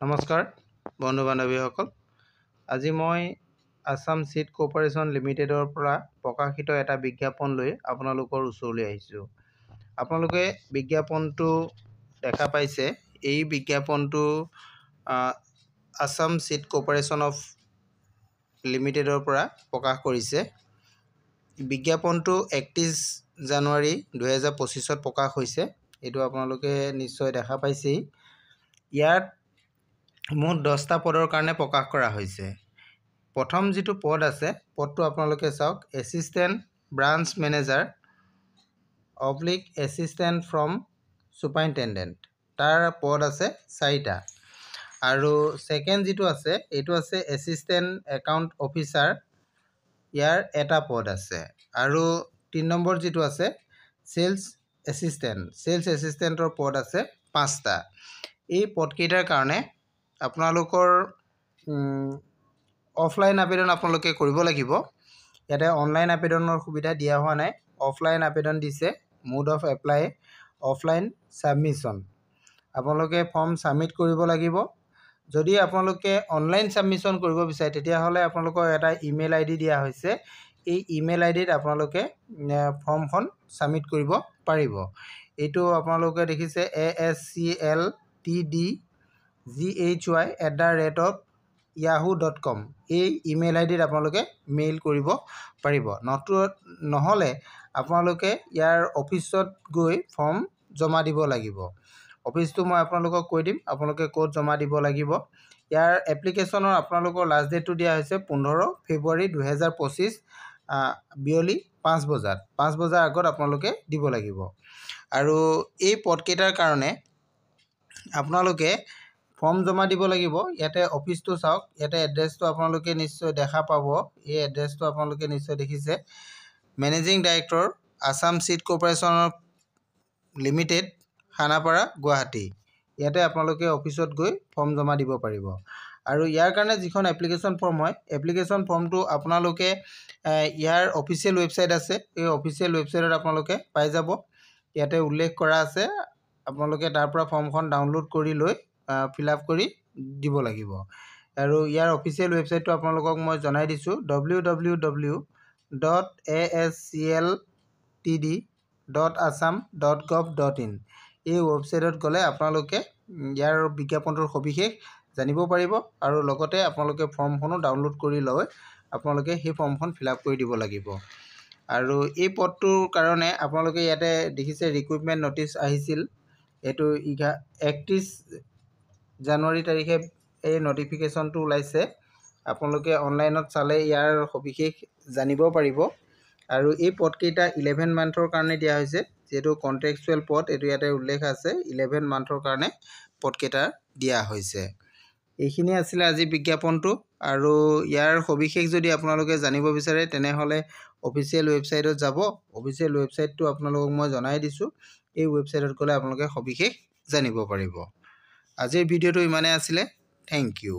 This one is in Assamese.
নমস্কাৰ বন্ধু বান্ধৱীসকল। আজি মই আছাম চিড কৰ্পোৰেশ্যন লিমিটেডৰ পৰা প্ৰকাশিত এটা বিজ্ঞাপন লৈ আপোনালোকৰ ওচৰলৈ আহিছোঁ। আপোনালোকে বিজ্ঞাপনটো দেখা পাইছে। এই বিজ্ঞাপনটো আছাম চিড কৰ্পোৰেশ্যন অফ লিমিটেডৰ পৰা প্ৰকাশ কৰিছে। বিজ্ঞাপনটো 31 জানুৱাৰী 2025 প্ৰকাশ হৈছে। এইটো আপোনালোকে নিশ্চয় দেখা পাইছেই। ইয়াত মুঠ 10টা পদৰ কাৰণে প্ৰকাশ কৰা হৈছে। প্ৰথম যিটো পদ আছে, পদটো আপোনালোকে চাওক, assistant branch manager / assistant from superintendent. তাৰ পদ আছে 4টা। আৰু ছেকেণ্ড যিটো আছে, এইটো আছে এছিষ্টেণ্ট একাউণ্ট অফিচাৰ। ইয়াৰ এটা পদ আছে। আৰু 3 নম্বৰ যিটো আছে ছেলছ এছিষ্টেণ্টৰ পদ আছে 5টা। এই পদকেইটাৰ কাৰণে আপোনালোকৰ অফলাইন আবেদন আপোনালোকে কৰিব লাগিব। ইয়াতে অনলাইন আবেদনৰ সুবিধা দিয়া হোৱা নাই। অফলাইন আবেদন দিছে। Mode of apply offline submission. আপোনালোকে ফৰ্ম ছাবমিট কৰিব লাগিব। যদি আপোনালোকে অনলাইন ছাবমিশ্যন কৰিব বিচাৰে তেতিয়াহ'লে আপোনালোকৰ এটা ইমেইল ID দিয়া হৈছে। এই ইমেইল IDত আপোনালোকে ফৰ্মখন ছাবমিট কৰিব পাৰিব। এইটো আপোনালোকে দেখিছে ascltdghy@yahoo.com। এই ইমেইল IDত আপোনালোকে মেইল কৰিব পাৰিব। নহ'লে আপোনালোকে ইয়াৰ অফিচত গৈ ফৰ্ম জমা দিব লাগিব। অফিচটো মই আপোনালোকক কৈ দিম, আপোনালোকে ক'ত জমা দিব লাগিব। ইয়াৰ এপ্লিকেশ্যনৰ আপোনালোকৰ লাষ্ট ডেটটো দিয়া হৈছে 15 ফেব্ৰুৱাৰী 2025 বিয়লি 5 বজাত। 5 বজাৰ আগত আপোনালোকে দিব লাগিব। আৰু এই পদকেইটাৰ কাৰণে আপোনালোকে ফৰ্ম জমা দিব লাগিব। ইয়াতে অফিচটো চাওক। ইয়াতে এড্ৰেছটো আপোনালোকে নিশ্চয় দেখা পাব। এই এড্ৰেছটো আপোনালোকে নিশ্চয় দেখিছে। Managing director Assam seed corporation limited, Khanapara, Guwahati. ইয়াতে আপোনালোকে অফিচত গৈ ফৰ্ম জমা দিব পাৰিব। আৰু ইয়াৰ কাৰণে যিখন এপ্লিকেশ্যন ফৰ্ম হয়, এপ্লিকেশ্যন ফৰ্মটো আপোনালোকে ইয়াৰ অফিচিয়েল ৱেবছাইট আছে। এই অফিচিয়েল ৱেবছাইটত আপোনালোকে পাই যাব। ইয়াতে উল্লেখ কৰা আছে। আপোনালোকে তাৰ পৰা ফৰ্মখন ডাউনলোড কৰি লৈ ফিল আপ কৰি দিব লাগিব। আৰু ইয়াৰ অফিচিয়েল ৱেবছাইটটো আপোনালোকক মই জনাই দিছোঁ, www.ascltd.assam.gov.in। এই ৱেবছাইটত গ'লে আপোনালোকে ইয়াৰ বিজ্ঞাপনটোৰ সবিশেষ জানিব পাৰিব। আৰু লগতে আপোনালোকে ফৰ্মখনো ডাউনলোড কৰি লৈ আপোনালোকে সেই ফৰ্মখন ফিল আপ কৰি দিব লাগিব। আৰু এই পদটোৰ কাৰণে আপোনালোকে ইয়াতে দেখিছে ৰিক্ৰুইটমেণ্ট ন'টিচ আহিছিল। এইটো 31 জানুৱাৰী তাৰিখে এই ন'টিফিকেশ্যনটো ওলাইছে। আপোনালোকে অনলাইনত চালে ইয়াৰ সবিশেষ জানিব পাৰিব। আৰু এই পদকেইটা 11 মান্থৰ কাৰণে দিয়া হৈছে। যিহেতু কণ্ট্ৰেকচুৱেল পদ, এইটো ইয়াতে উল্লেখ আছে। 11 মান্থৰ কাৰণে পদকেইটা দিয়া হৈছে। এইখিনি আছিলে আজি বিজ্ঞাপনটো। আৰু ইয়াৰ সবিশেষ যদি আপোনালোকে জানিব বিচাৰে তেনেহ'লে অফিচিয়েল ৱেবছাইটত যাব। অফিচিয়েল ৱেবছাইটটো আপোনালোকক মই জনাই দিছোঁ। এই ৱেবছাইটত গ'লে আপোনালোকে সবিশেষ জানিব পাৰিব। আজিৰ ভিডিঅ'টো ইমানেই আছিলে। Thank U.